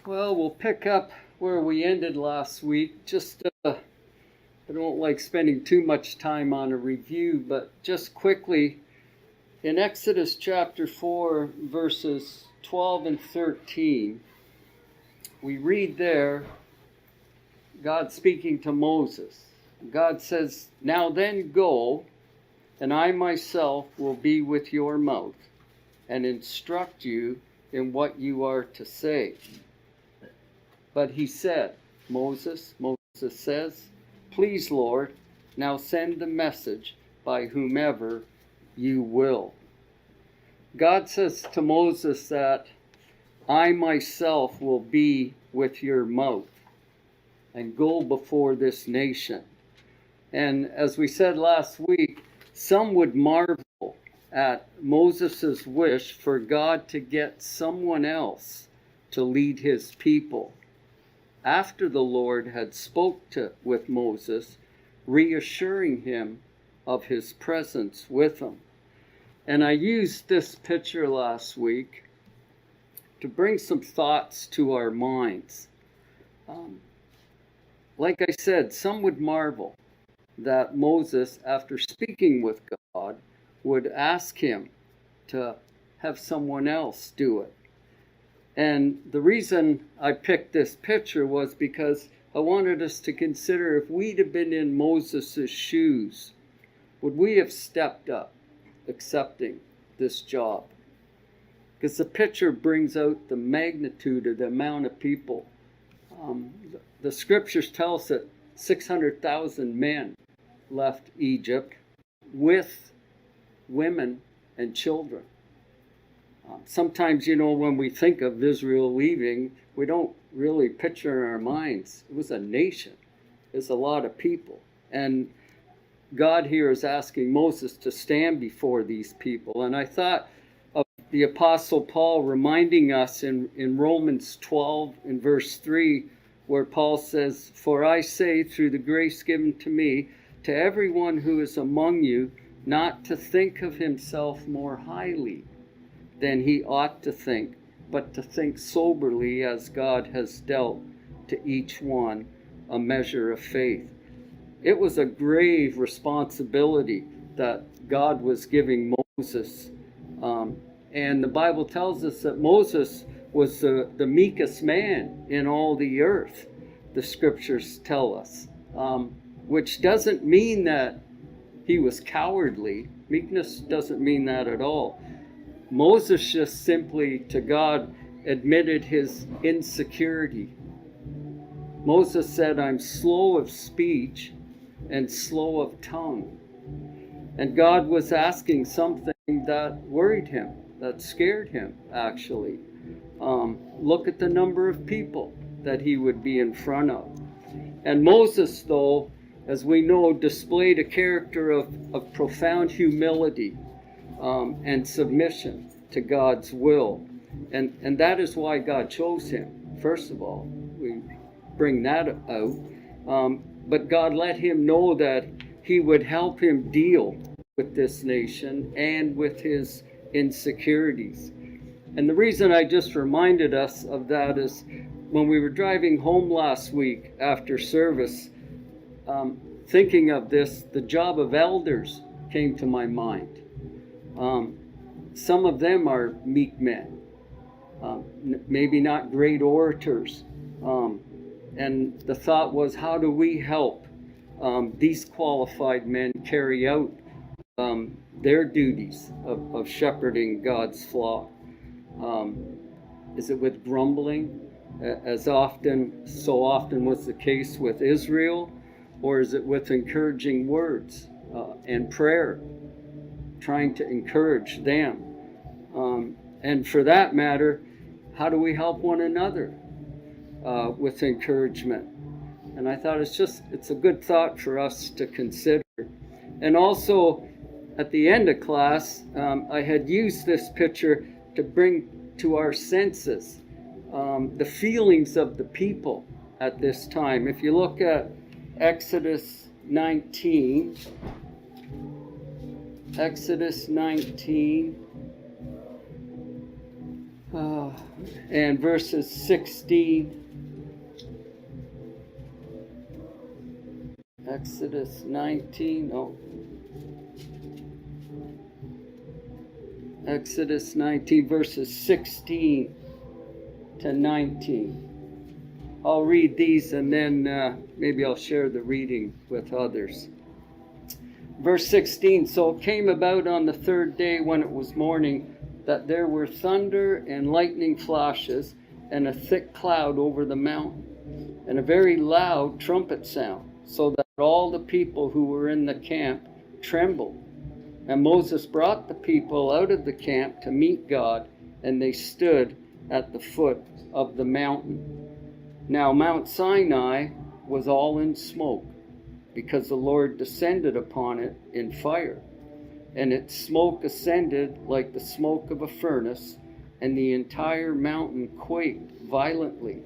Well, we'll pick up where we ended last week. I don't like spending too much time on a review, but just quickly, in Exodus chapter 4, verses 12 and 13, we read there, God speaking to Moses. God says, "Now then go, and I myself will be with your mouth, and instruct you in what you are to say." But he said, Moses says, "Please, Lord, now send the message by whomever you will." God says to Moses that I myself will be with your mouth and go before this nation. And as we said last week, some would marvel at Moses' wish for God to get someone else to lead his people, after the Lord had spoke with Moses, reassuring him of his presence with him. And I used this picture last week to bring some thoughts to our minds. Like I said, some would marvel that Moses, after speaking with God, would ask him to have someone else do it. And the reason I picked this picture was because I wanted us to consider, if we'd have been in Moses' shoes, would we have stepped up accepting this job? Because the picture brings out the magnitude of the amount of people. The scriptures tell us that 600,000 men left Egypt with women and children. Sometimes, when we think of Israel leaving, we don't really picture in our minds. It was a nation. It's a lot of people. And God here is asking Moses to stand before these people. And I thought of the Apostle Paul reminding us in Romans 12 in verse 3, where Paul says, "For I say, through the grace given to me, to everyone who is among you, not to think of himself more highly than he ought to think, but to think soberly, as God has dealt to each one a measure of faith." It was a grave responsibility that God was giving Moses. And the Bible tells us that Moses was the meekest man in all the earth, the scriptures tell us, which doesn't mean that he was cowardly. Meekness doesn't mean that at all. Moses just simply, to God, admitted his insecurity. Moses said, "I'm slow of speech and slow of tongue." And God was asking something that worried him, that scared him, actually. Look at the number of people that he would be in front of. And Moses, though, as we know, displayed a character of profound humility and submission to God's will. And that is why God chose him. First of all, we bring that out. But God let him know that he would help him deal with this nation and with his insecurities. And the reason I just reminded us of that is when we were driving home last week after service, thinking of this, the job of elders came to my mind. Some of them are meek men, maybe not great orators. And the thought was, how do we help these qualified men carry out their duties of shepherding God's flock? Is it with grumbling, as so often was the case with Israel? Or is it with encouraging words and prayer, trying to encourage them? And for that matter, how do we help one another with encouragement? And I thought it's a good thought for us to consider. And also, at the end of class, I had used this picture to bring to our senses the feelings of the people at this time. If you look at Exodus 19, and verses 16. Exodus 19. Oh. Exodus 19, verses 16 to 19. I'll read these and then maybe I'll share the reading with others. Verse 16, so it came about on the third day when it was morning that there were thunder and lightning flashes and a thick cloud over the mountain and a very loud trumpet sound, so that all the people who were in the camp trembled. And Moses brought the people out of the camp to meet God, and they stood at the foot of the mountain. Now Mount Sinai was all in smoke, because the Lord descended upon it in fire. And its smoke ascended like the smoke of a furnace, and the entire mountain quaked violently.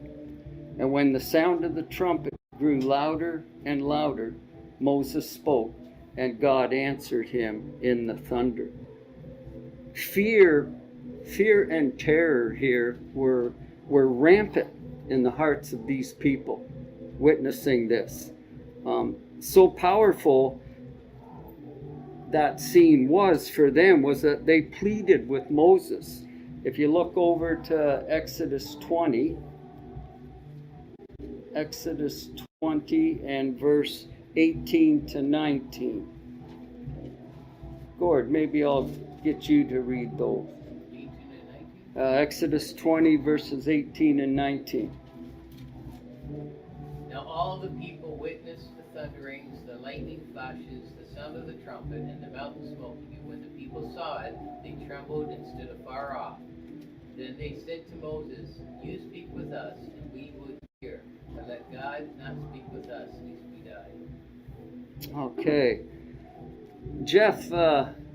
And when the sound of the trumpet grew louder and louder, Moses spoke, and God answered him in the thunder. Fear and terror here were rampant in the hearts of these people witnessing this. So powerful that scene was for them was that they pleaded with Moses. If you look over to Exodus 20 and verse 18 to 19. Gord, maybe I'll get you to read those. Exodus 20 verses 18 and 19. Now all the people witnessed the thunderings, the lightning flashes, the sound of the trumpet, and the mountain smoking. And when the people saw it, they trembled and stood afar off. Then they said to Moses, you speak with us, and we would hear. But let God not speak with us, lest we die. Okay. Jeff,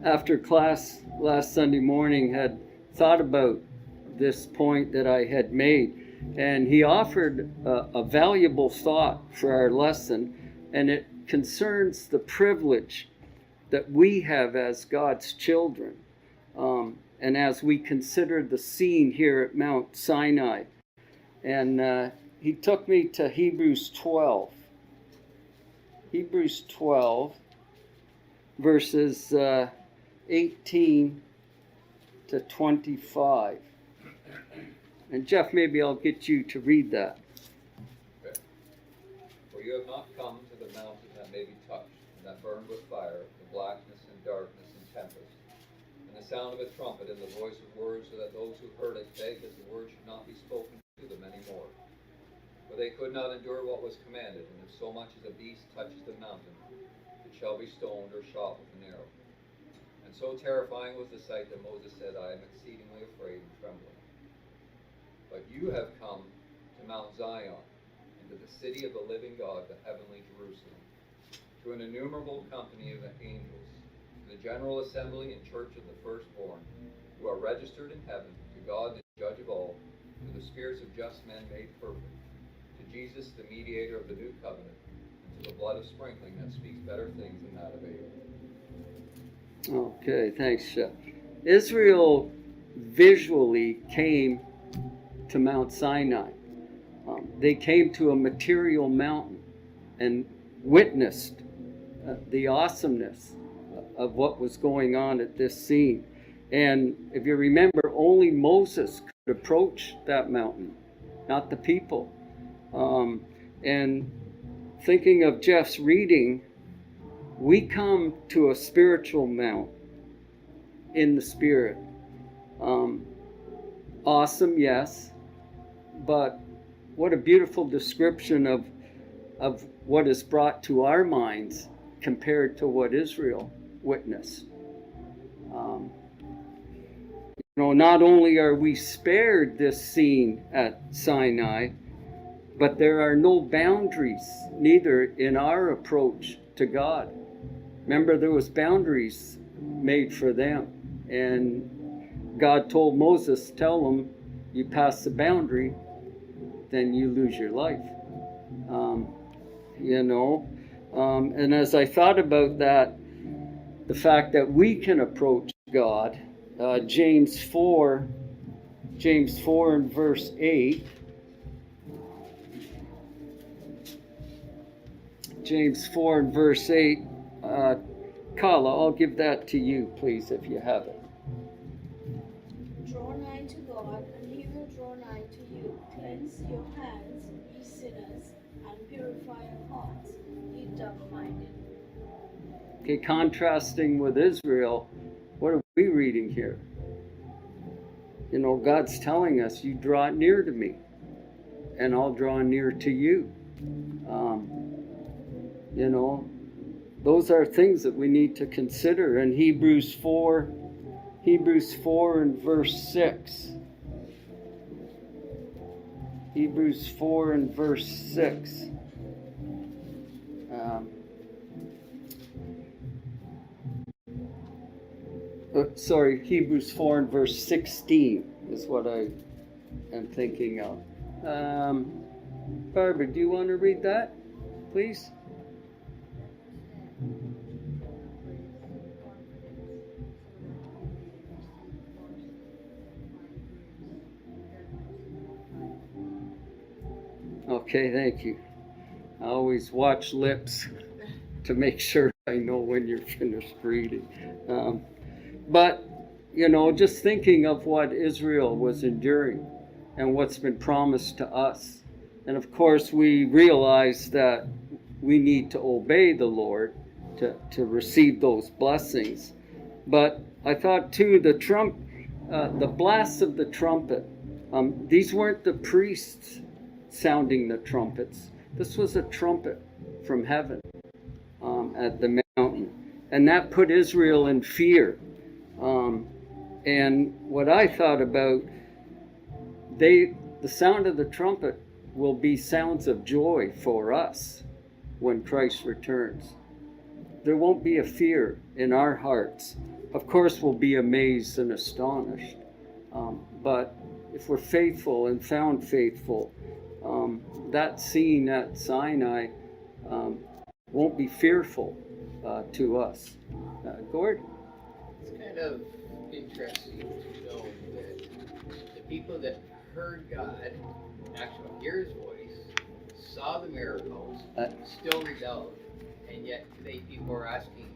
after class last Sunday morning, had thought about this point that I had made, and he offered a valuable thought for our lesson, and it concerns the privilege that we have as God's children, and as we consider the scene here at Mount Sinai. And he took me to Hebrews 12. Hebrews 12, verses 18 to 25. And Jeff, maybe I'll get you to read that. Okay. For you have not come to the mountain that may be touched, and that burned with fire, the blackness and darkness and tempest, and the sound of a trumpet and the voice of words, so that those who heard it begged that the word should not be spoken to them any more. For they could not endure what was commanded, and if so much as a beast touches the mountain, it shall be stoned or shot with an arrow. And so terrifying was the sight that Moses said, I am exceedingly afraid and trembling. But you have come to Mount Zion, and to the city of the living God, the heavenly Jerusalem, to an innumerable company of angels, to the general assembly and church of the firstborn, who are registered in heaven, to God the judge of all, to the spirits of just men made perfect, to Jesus the mediator of the new covenant, and to the blood of sprinkling that speaks better things than that of Abel. Okay, thanks, Jeff. Israel visually came to Mount Sinai. They came to a material mountain and witnessed the awesomeness of what was going on at this scene. And if you remember, only Moses could approach that mountain, not the people. And thinking of Jeff's reading, we come to a spiritual mount in the Spirit. Awesome, yes. But what a beautiful description of what is brought to our minds compared to what Israel witnessed. Not only are we spared this scene at Sinai, but there are no boundaries, neither in our approach to God. Remember, there was boundaries made for them. And God told Moses, tell them, you pass the boundary, then you lose your life. And as I thought about that, the fact that we can approach God, James 4, James 4 and verse 8. James 4 and verse 8. Kala, I'll give that to you, please, if you have it. Draw nigh to God, and he will draw nigh to you. Cleanse your hands, ye sinners, and purify your hearts, ye double-minded. Okay, contrasting with Israel, what are we reading here? You know, God's telling us, you draw near to me, and I'll draw near to you. You know, those are things that we need to consider. In Hebrews 4 and verse 6. Hebrews 4 and verse 6. Hebrews 4 and verse 16 is what I am thinking of. Barbara, do you want to read that, please? Okay, thank you. I always watch lips to make sure I know when you're finished reading. But, you know, just thinking of what Israel was enduring and what's been promised to us. And of course, we realize that we need to obey the Lord to receive those blessings. But I thought too, the blasts of the trumpet, these weren't the priests sounding the trumpets. This was a trumpet from heaven at the mountain. And that put Israel in fear. And what I thought about, the sound of the trumpet will be sounds of joy for us when Christ returns. There won't be a fear in our hearts. Of course, we'll be amazed and astonished. But if we're faithful and found faithful, that scene at Sinai won't be fearful to us. Gord? It's kind of interesting to know that the people that heard God actually hear his voice, saw the miracles, still rebelled. And yet today people are asking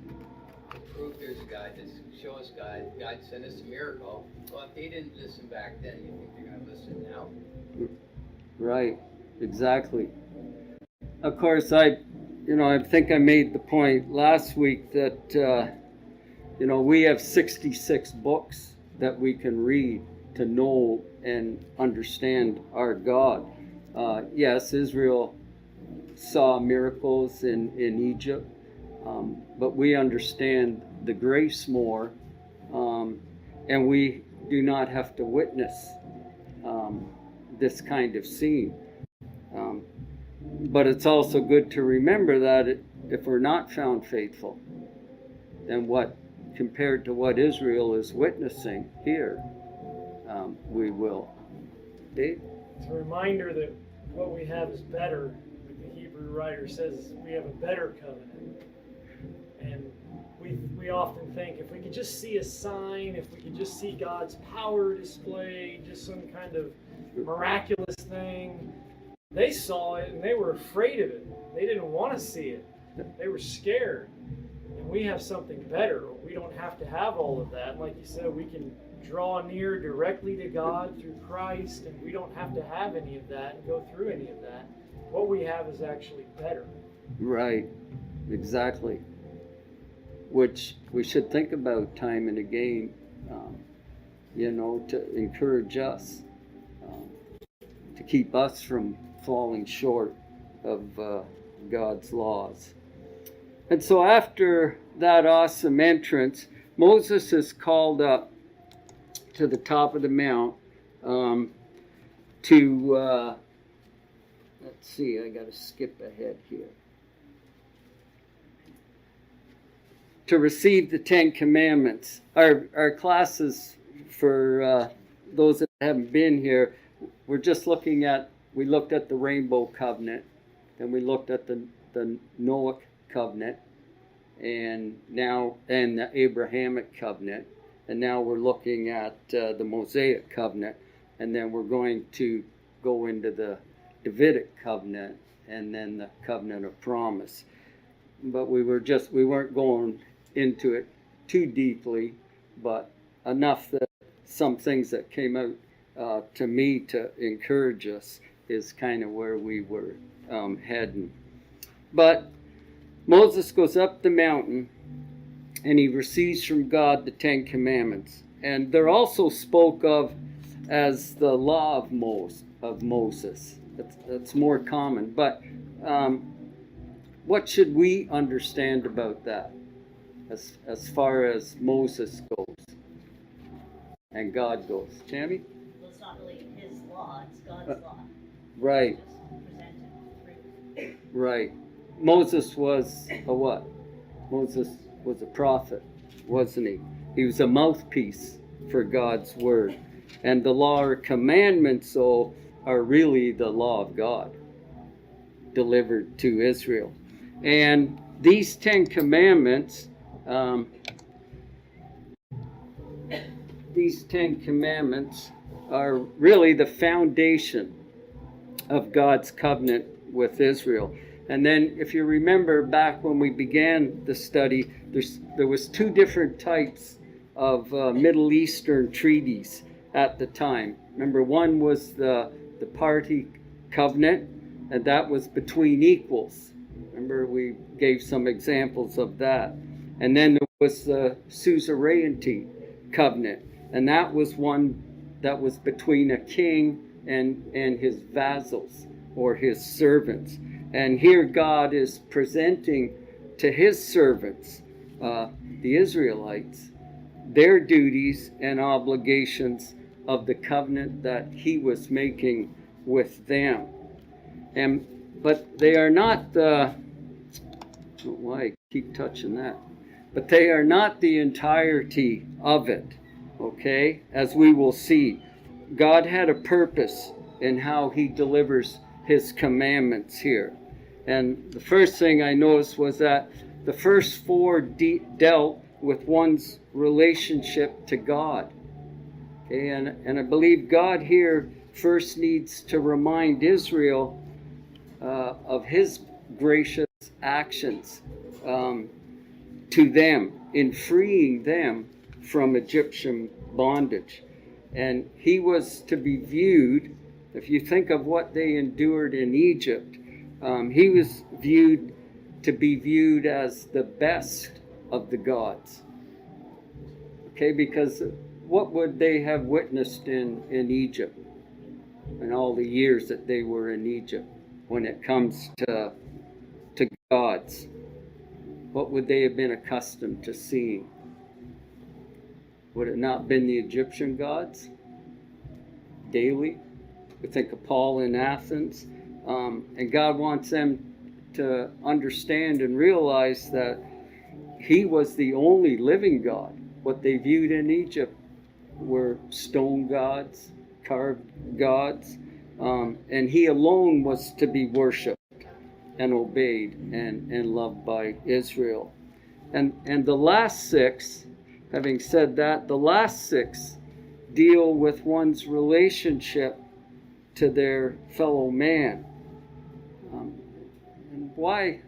to prove there's a God, to show us God. God sent us a miracle. Well, if they didn't listen back then, you think they're going to listen now? Right, exactly. Of course, I think I made the point last week that, we have 66 books that we can read to know and understand our God. Yes, Israel saw miracles in Egypt, but we understand the grace more, and we do not have to witness this kind of scene. But it's also good to remember that if we're not found faithful, then compared to what Israel is witnessing here, we will. Dave? It's a reminder that what we have is better. Like the Hebrew writer says, we have a better covenant. And we often think if we could just see a sign, if we could just see God's power displayed, just some kind of miraculous thing. They saw it and they were afraid of it. They didn't want to see it. They were scared. And we have something better. We don't have to have all of that. Like you said, we can draw near directly to God through Christ, and we don't have to have any of that and go through any of that. What we have is actually better. Right, exactly. Which we should think about time and again, to encourage us, to keep us from falling short of God's laws. And so after that awesome entrance, Moses is called up to the top of the mount to, let's see, I got to skip ahead here. To receive the Ten Commandments. Our classes, for those that haven't been here, we looked at the Rainbow Covenant, then we looked at the Noahic Covenant, and the Abrahamic Covenant, and now we're looking at the Mosaic Covenant. and then we're going to go into the Davidic covenant and then the covenant of promise. But we weren't going into it too deeply, but enough that some things that came out to me to encourage us is kind of where we were heading. But Moses goes up the mountain and he receives from God the Ten Commandments. And they're also spoke of as the law of Moses. That's more common. But what should we understand about that as far as Moses goes and God goes? Tammy? Well, it's not really his law, it's God's law. Right. Just presented through. Right. Moses was a what? Moses was a prophet, wasn't he? He was a mouthpiece for God's word. And the law or commandments, so, are really the law of God delivered to Israel. And these 10 commandments, are really the foundation of God's covenant with Israel. And then if you remember back when we began the study, there was two different types of Middle Eastern treaties at the time. Remember, one was the party covenant, and that was between equals. Remember, we gave some examples of that. And then there was the suzerainty covenant, and that was one that was between a king and his vassals or his servants. And here God is presenting to his servants, the Israelites, their duties and obligations of the covenant that he was making with them. But they are not the, I don't know why I keep touching that, but they are not the entirety of it, okay? As we will see, God had a purpose in how he delivers his commandments here. And the first thing I noticed was that the first four dealt with one's relationship to God. Okay, and I believe God here first needs to remind Israel of his gracious actions to them in freeing them from Egyptian bondage. And he was to be viewed, if you think of what they endured in Egypt, he was to be viewed as the best of the gods. Okay, because what would they have witnessed in Egypt in all the years that they were in Egypt when it comes to gods? What would they have been accustomed to seeing? Would it not been the Egyptian gods daily? We think of Paul in Athens. And God wants them to understand and realize that he was the only living God. What they viewed in Egypt were stone gods, carved gods, and he alone was to be worshipped and obeyed and loved by Israel. And the last six, having said that, the last six deal with one's relationship to their fellow man. And why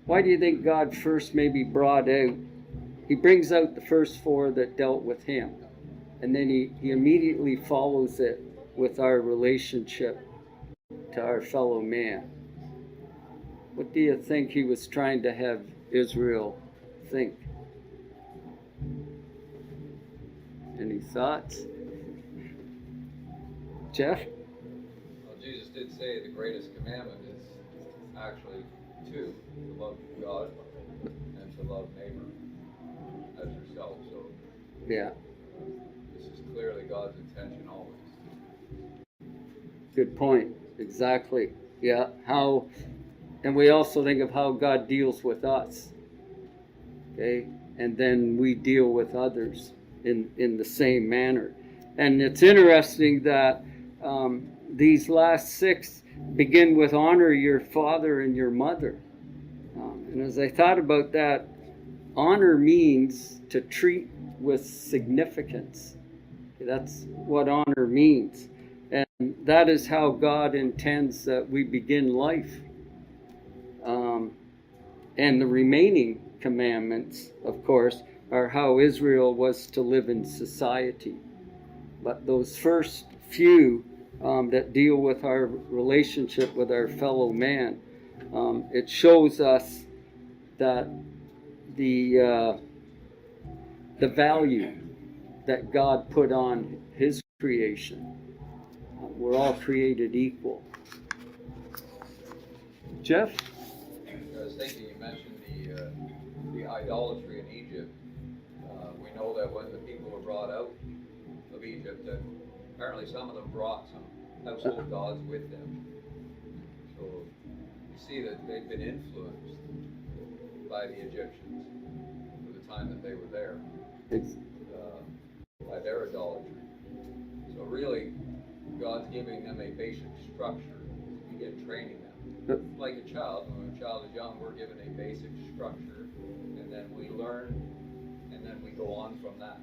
do you think God first maybe brought out, he brings out the first four that dealt with him, and then he immediately follows it with our relationship to our fellow man? What do you think he was trying to have Israel think? Any thoughts? Jeff? Well, Jesus did say the greatest commandment is actually two: to love God and to love neighbor as yourself. So Yeah. this is clearly God's intention always. Good point. Exactly. Yeah. And we also think of how God deals with us. Okay. And then we deal with others in the same manner. And it's interesting that these last six begin with honor your father and your mother. And as I thought about that, honor means to treat with significance. Okay, that's what honor means. that is how God intends that we begin life. And the remaining commandments, of course, are how Israel was to live in society. But those first few that deal with our relationship with our fellow man, it shows us that the value that God put on His creation. We're all created equal. Jeff? I was thinking, you mentioned the idolatry in Egypt. We know that when the people were brought out of Egypt, that apparently some of them brought some household gods with them. So you see that they've been influenced by the Egyptians for the time that they were there, by their idolatry. So really, God's giving them a basic structure to begin training them. Like a child, when a child is young, we're given a basic structure, and then we learn, and then we go on from that.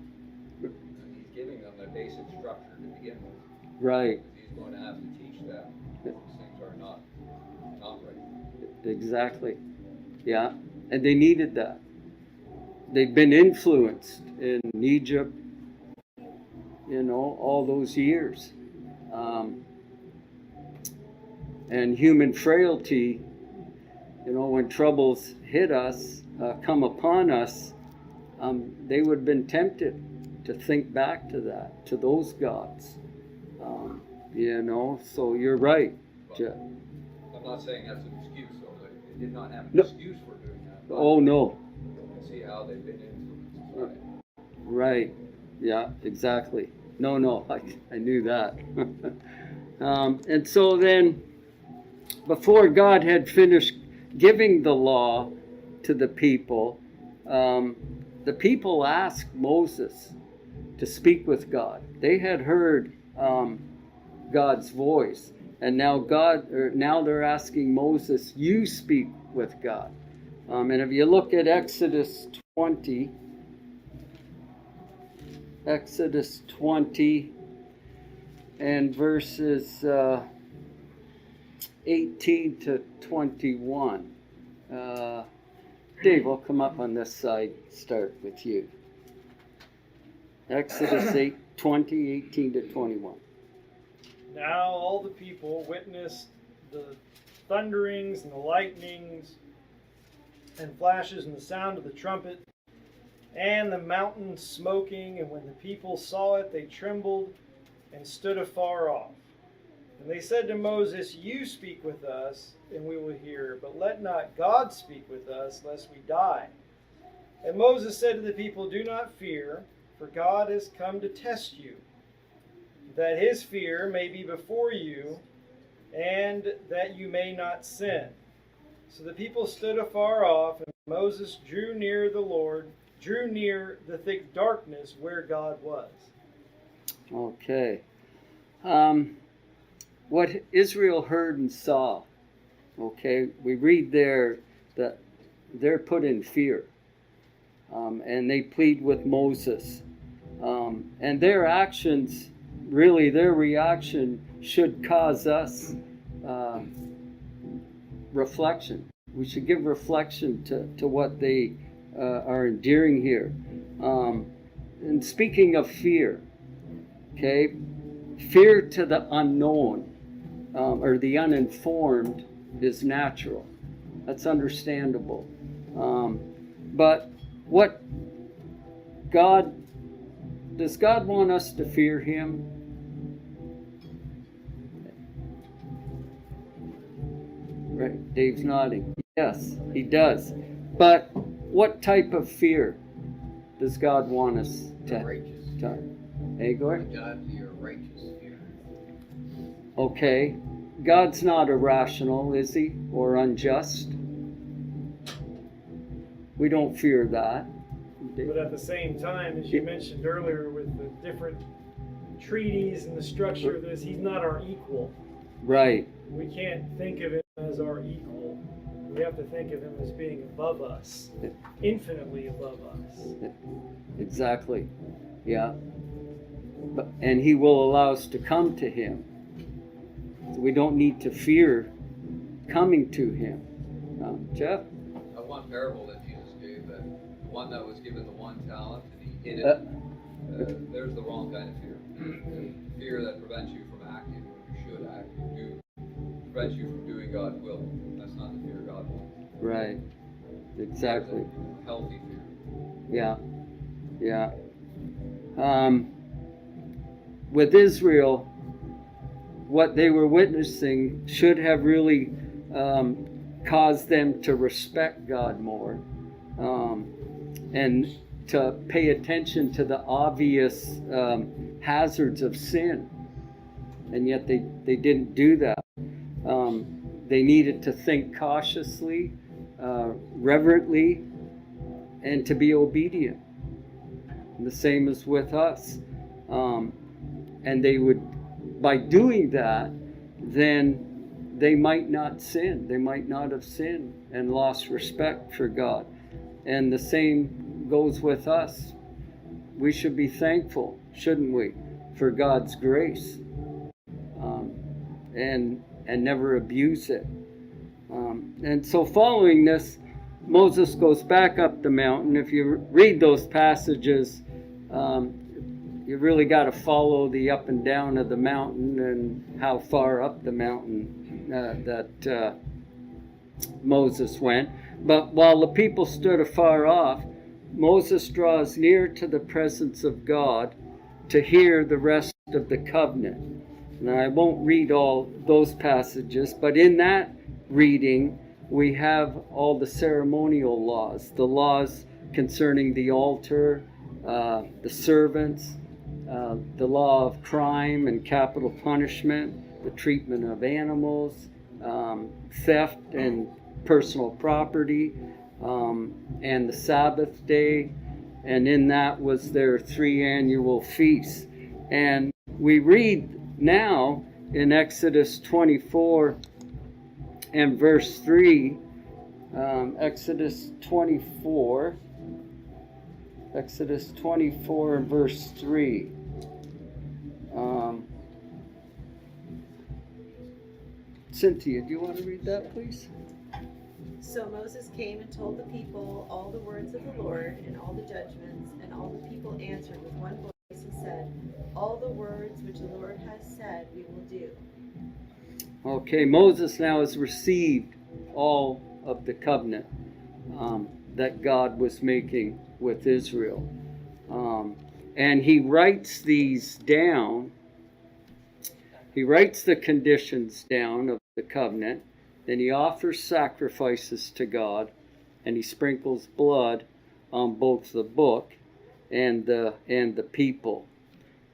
And He's giving them the basic structure to begin with. Right. Because He's going to have to teach them these things are not right. Exactly. Yeah. And they needed that. They'd been influenced in Egypt, all those years. And human frailty, when troubles hit us, come upon us, they would have been tempted to think back to that, to those gods. So you're right, Jeff. I'm not saying that's an excuse, though. They did not have an No. excuse for doing that. But Oh, no. you can see how they've been influenced by it. Right. Yeah, exactly. No, I knew that. And so then, before God had finished giving the law to the people asked Moses to speak with God. They had heard God's voice, and now they're asking Moses, "You speak with God." And if you look at Exodus 20 and verses 18 to 21. Dave, I'll come up on this side, start with you. Exodus 20, 18 to 21. Now all the people witnessed the thunderings and the lightnings and flashes and the sound of the trumpet and the mountain smoking, and when the people saw it, they trembled and stood afar off. And they said to Moses, "You speak with us, and we will hear, but let not God speak with us, lest we die." And Moses said to the people, "Do not fear, for God has come to test you, that His fear may be before you, and that you may not sin." So the people stood afar off, and Moses drew near the thick darkness where God was. Okay. What Israel heard and saw, okay, we read there that they're put in fear. And they plead with Moses. And their actions, really their reaction, should cause us reflection. We should give reflection to what they are enduring here. And speaking of fear, okay, fear to the unknown or the uninformed is natural. That's understandable. But does God want us to fear Him? Right, Dave's nodding. Yes, He does. But what type of fear does God want us to have? Righteous. Hey, Gord? Godly or righteous fear. Okay. God's not irrational, is He? Or unjust? We don't fear that. But at the same time, as you mentioned earlier, with the different treaties and the structure of this, He's not our equal. Right. We can't think of Him as our equal. We have to think of Him as being above us, infinitely above us. Exactly. Yeah. And He will allow us to come to Him. So we don't need to fear coming to him. Jeff? One parable that Jesus gave, that the one that was given the 1 talent and he hid it, there's the wrong kind of fear. Fear that prevents you from acting when you should act. Prevents you from doing God's will. That's not the fear God wants. Right. Exactly. That's a healthy fear. Yeah. Yeah. With Israel, what they were witnessing should have really caused them to respect God more, and to pay attention to the obvious hazards of sin. And yet they didn't do that. They needed to think cautiously, reverently, and to be obedient. And the same as with us. And they would, by doing that, then they might not sin. They might not have sinned and lost respect for God. And the same goes with us. We should be thankful, shouldn't we, for God's grace, and never abuse it. And so following this, Moses goes back up the mountain. If you read those passages, you really got to follow the up and down of the mountain and how far up the mountain that Moses went. But while the people stood afar off, Moses draws near to the presence of God to hear the rest of the covenant. Now, I won't read all those passages, but in that reading, we have all the ceremonial laws, the laws concerning the altar, the servants, the law of crime and capital punishment, the treatment of animals, theft and personal property, and the Sabbath day. And in that was their 3 annual feasts. And we read now in Exodus 24 and verse 3, Exodus 24 and verse 3. Cynthia, do you want to read that, please? So Moses came and told the people all the words of the Lord and all the judgments, and all the people answered with one voice and said, all the words which the Lord has said we will do. Okay, Moses now has received all of the covenant that God was making with Israel. And he writes these down. He writes the conditions down of the covenant. Then he offers sacrifices to God, and he sprinkles blood on both the book and the people.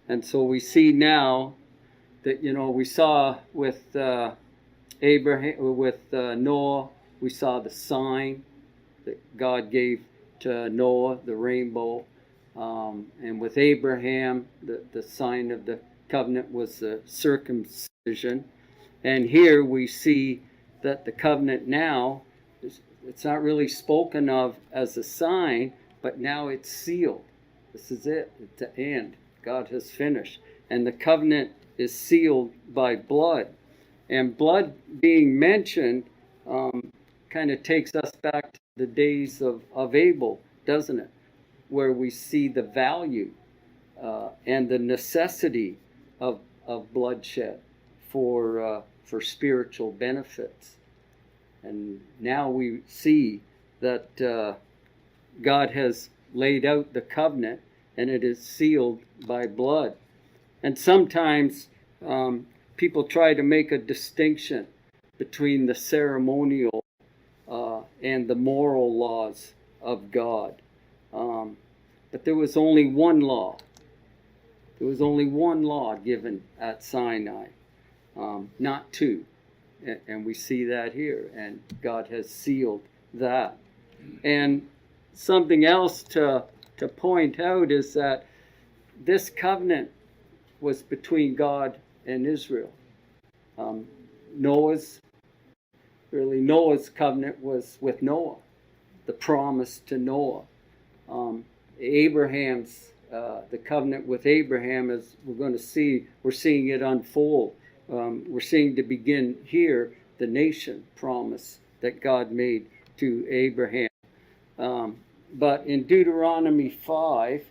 And so we see now that, we saw with Abraham, with Noah, we saw the sign that God gave to Noah, the rainbow. And with Abraham, the sign of the covenant was the circumcision. And here we see that the covenant now, it's not really spoken of as a sign, but now it's sealed. This is it. It's the end. God has finished. And the covenant is sealed by blood. And blood being mentioned kind of takes us back to the days of Abel, doesn't it? Where we see the value and the necessity of bloodshed for spiritual benefits. And now we see that God has laid out the covenant, and it is sealed by blood. And sometimes people try to make a distinction between the ceremonial and the moral laws of God. But there was only one law. There was only one law given at Sinai, not two. And we see that here, and God has sealed that. And something else to point out is that this covenant was between God and Israel. Noah's covenant was with Noah, the promise to Noah. Abraham's, the covenant with Abraham, as we're going to see, we're seeing it unfold we're seeing to begin here the nation promise that God made to Abraham. But in Deuteronomy 5,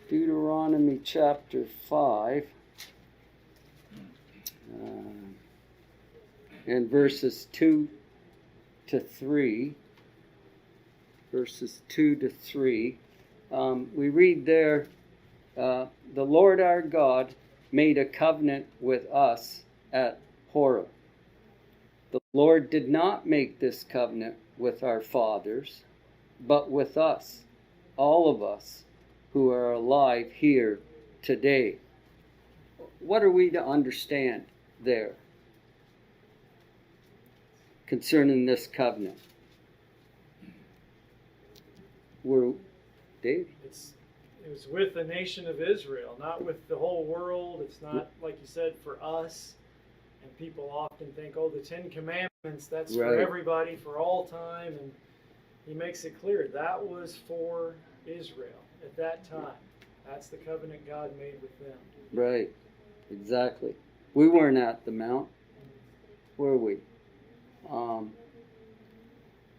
Deuteronomy chapter 5, and verses 2 to 3, we read there, the Lord our God made a covenant with us at Horeb. The Lord did not make this covenant with our fathers, but with us, all of us who are alive here today. What are we to understand there concerning this covenant? Dave? It was with the nation of Israel, not with the whole world. It's not, like you said, for us. And people often think, oh, the 10 Commandments, that's Right. for everybody, for all time. And he makes it clear that was for Israel at that time. That's the covenant God made with them. Right, exactly. We weren't at the mount, were we?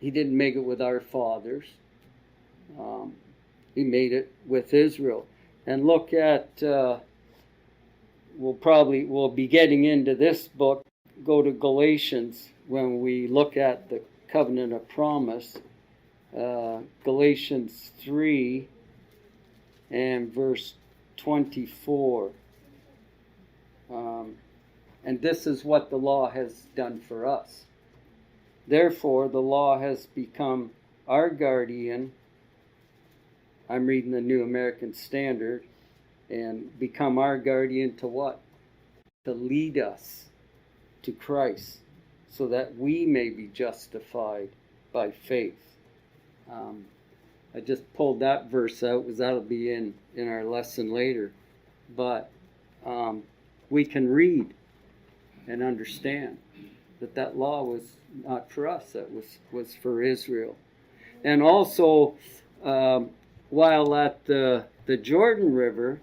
He didn't make it with our fathers. He made it with Israel. And look at, we'll be getting into this book, go to Galatians when we look at the covenant of promise. Galatians 3 and verse 24. And this is what the law has done for us. Therefore, the law has become our guardian. I'm reading the New American Standard. And become our guardian to what? To lead us to Christ, so that we may be justified by faith. I just pulled that verse out, because that'll be in our lesson later. But we can read and understand that law was not for us, that was for Israel. And also, while at the Jordan River,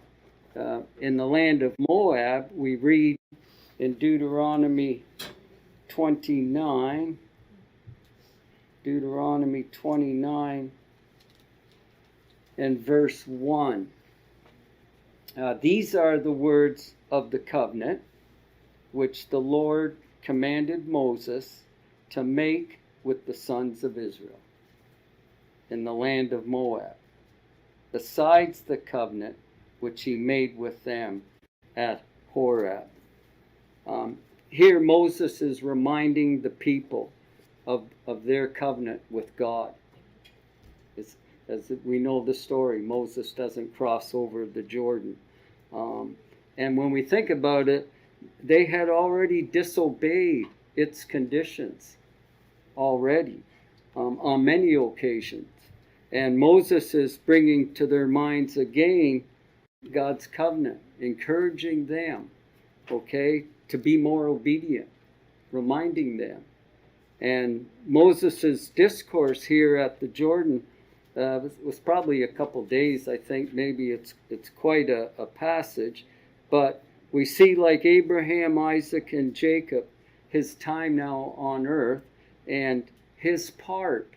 in the land of Moab, we read in Deuteronomy 29 and verse 1. These are the words of the covenant which the Lord commanded Moses to make with the sons of Israel in the land of Moab, besides the covenant which he made with them at Horeb. Here Moses is reminding the people of their covenant with God. As we know the story, Moses doesn't cross over the Jordan. And when we think about it, they had already disobeyed its conditions already on many occasions. And Moses is bringing to their minds again God's covenant, encouraging them, to be more obedient, reminding them. And Moses' discourse here at the Jordan was probably a couple days, I think. Maybe it's quite a passage. But we see, like Abraham, Isaac, and Jacob, his time now on earth, and his part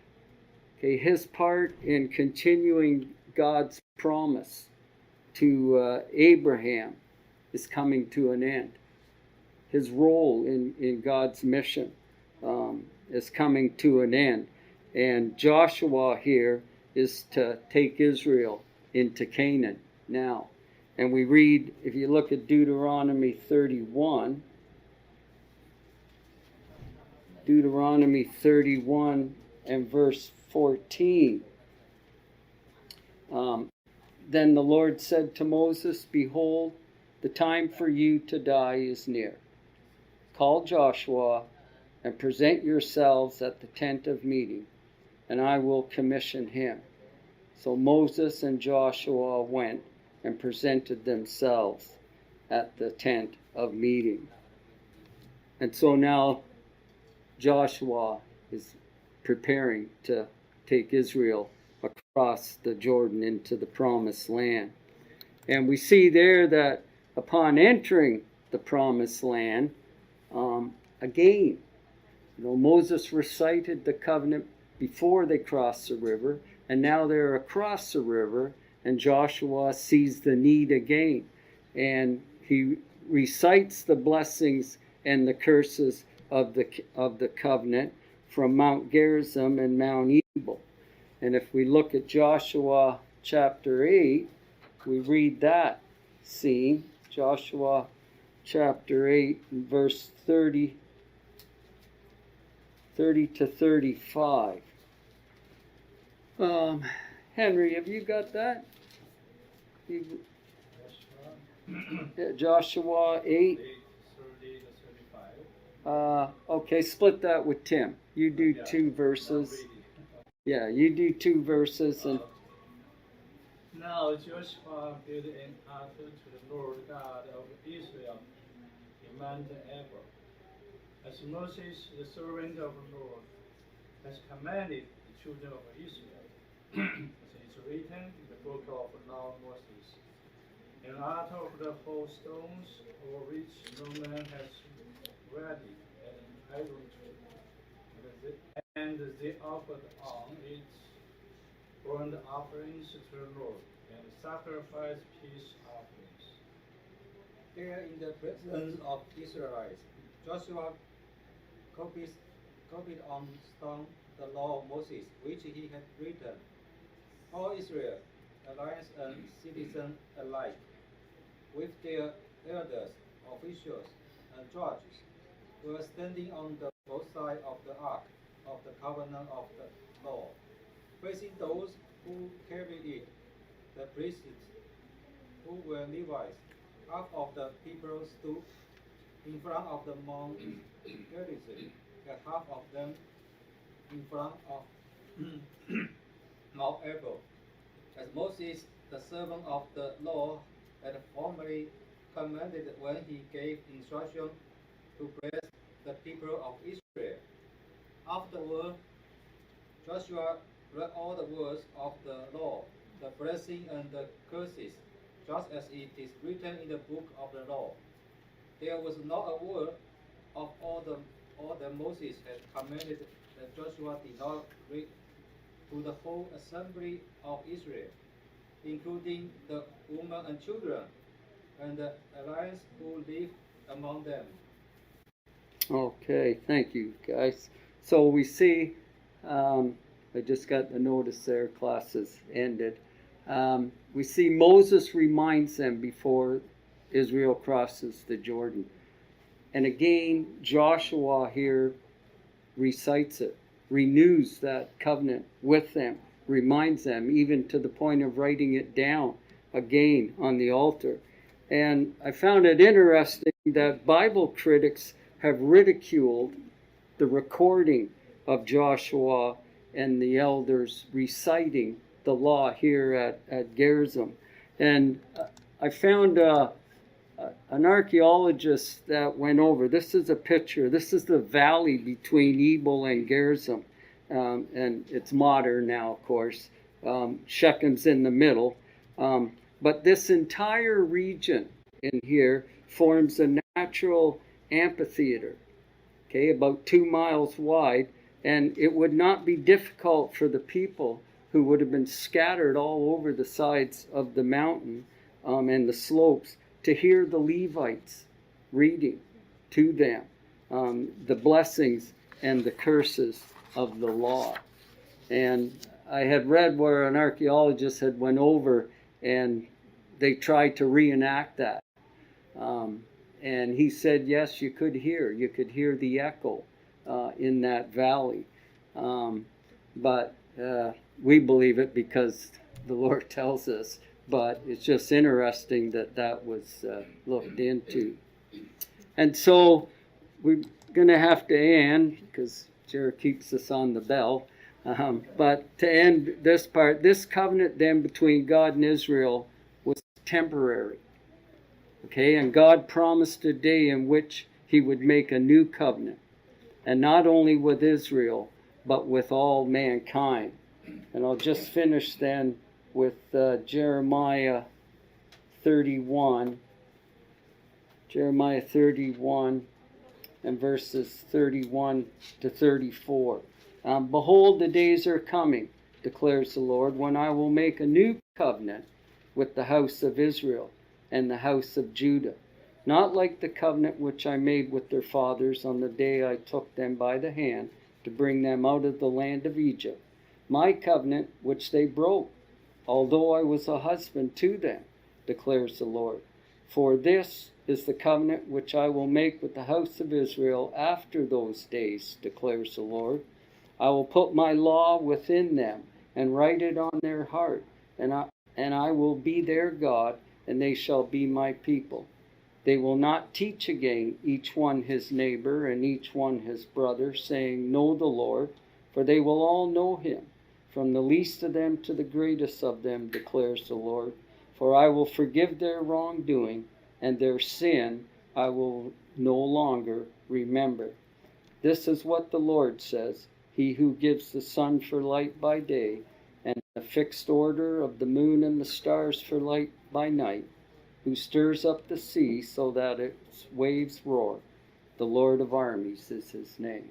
in continuing God's promise to Abraham is coming to an end. His role in God's mission is coming to an end. And Joshua here is to take Israel into Canaan now. And we read, if you look at Deuteronomy 31 and verse 14. Then the Lord said to Moses, behold, the time for you to die is near. Call Joshua and present yourselves at the tent of meeting, and I will commission him. So Moses and Joshua went and presented themselves at the tent of meeting. And so now Joshua is preparing to take Israel across the Jordan into the promised land. And we see there that upon entering the promised land, again, Moses recited the covenant before they crossed the river, and now they're across the river, and Joshua sees the need again, and he recites the blessings and the curses of the covenant from Mount Gerizim and Mount Ebal. And if we look at Joshua chapter 8, we read that scene, Joshua chapter 8, verse 30 to 35. Henry, have you got that? Joshua 8. 30 to 35. Okay, split that with Tim. You do 2 verses. Yeah, you do 2 verses. And Now Joshua built an altar to the Lord God of Israel in Mount Ebal, as Moses, the servant of the Lord, has commanded the children of Israel, as it is written in the book of the law of Moses. An altar of the whole stones, for which no man has ready an iron tree, and they offered on it burnt offerings to the Lord, and sacrificed peace offerings. There in the presence of Israelites, Joshua copied on stone the law of Moses, which he had written. All Israel, allies and citizens alike, with their elders, officials, and judges, were standing on the both sides of the ark of the covenant of the law, facing those who carried it, the priests, who were Levites. Half of the people stood in front of the Mount Gerizim, and half of them in front of Mount Ebal, as Moses, the servant of the law, had formerly commanded when he gave instruction to bless the people of Israel. Afterward, Joshua read all the words of the law, the blessing and the curses, just as it is written in the book of the law. There was not a word of all that Moses had commanded that Joshua did not read to the whole assembly of Israel, including the women and children, and the allies who lived among them. okay, thank you, guys. So we see, I just got the notice there, classes ended. We see Moses reminds them before Israel crosses the Jordan. And again, Joshua here recites it, renews that covenant with them, reminds them, even to the point of writing it down again on the altar. And I found it interesting that Bible critics have ridiculed the recording of Joshua and the elders reciting the law here at Gerizim. And I found an archaeologist that went over. This is a picture. This is the valley between Ebal and Gerizim. And it's modern now, of course. Shechem's in the middle. But this entire region in here forms a natural amphitheater, okay, about 2 miles wide. And it would not be difficult for the people who would have been scattered all over the sides of the mountain and the slopes to hear the Levites reading to them the blessings and the curses of the law. And I had read where an archaeologist had went over and they tried to reenact that. And he said, yes, you could hear the echo in that valley. But we believe it because the Lord tells us. But it's just interesting that was looked into. And so we're going to have to end, because Jared keeps us on the bell. But to end this part, this covenant then between God and Israel was temporary. Okay, and God promised a day in which he would make a new covenant. And not only with Israel, but with all mankind. And I'll just finish then with Jeremiah 31. Jeremiah 31 and verses 31 to 34. Behold, the days are coming, declares the Lord, when I will make a new covenant with the house of Israel and the house of Judah, not like the covenant which I made with their fathers on the day I took them by the hand to bring them out of the land of Egypt, my covenant which they broke, although I was a husband to them, declares the Lord. For this is the covenant which I will make with the house of Israel after those days, declares the Lord. I will put my law within them and write it on their heart, and I will be their God, and they shall be my people. They will not teach again each one his neighbor and each one his brother, saying, Know the Lord, for they will all know him, from the least of them to the greatest of them, declares the Lord. For I will forgive their wrongdoing, and their sin I will no longer remember. This is what the Lord says, He who gives the sun for light by day, and the fixed order of the moon and the stars for light by night, who stirs up the sea so that its waves roar. The Lord of armies is his name.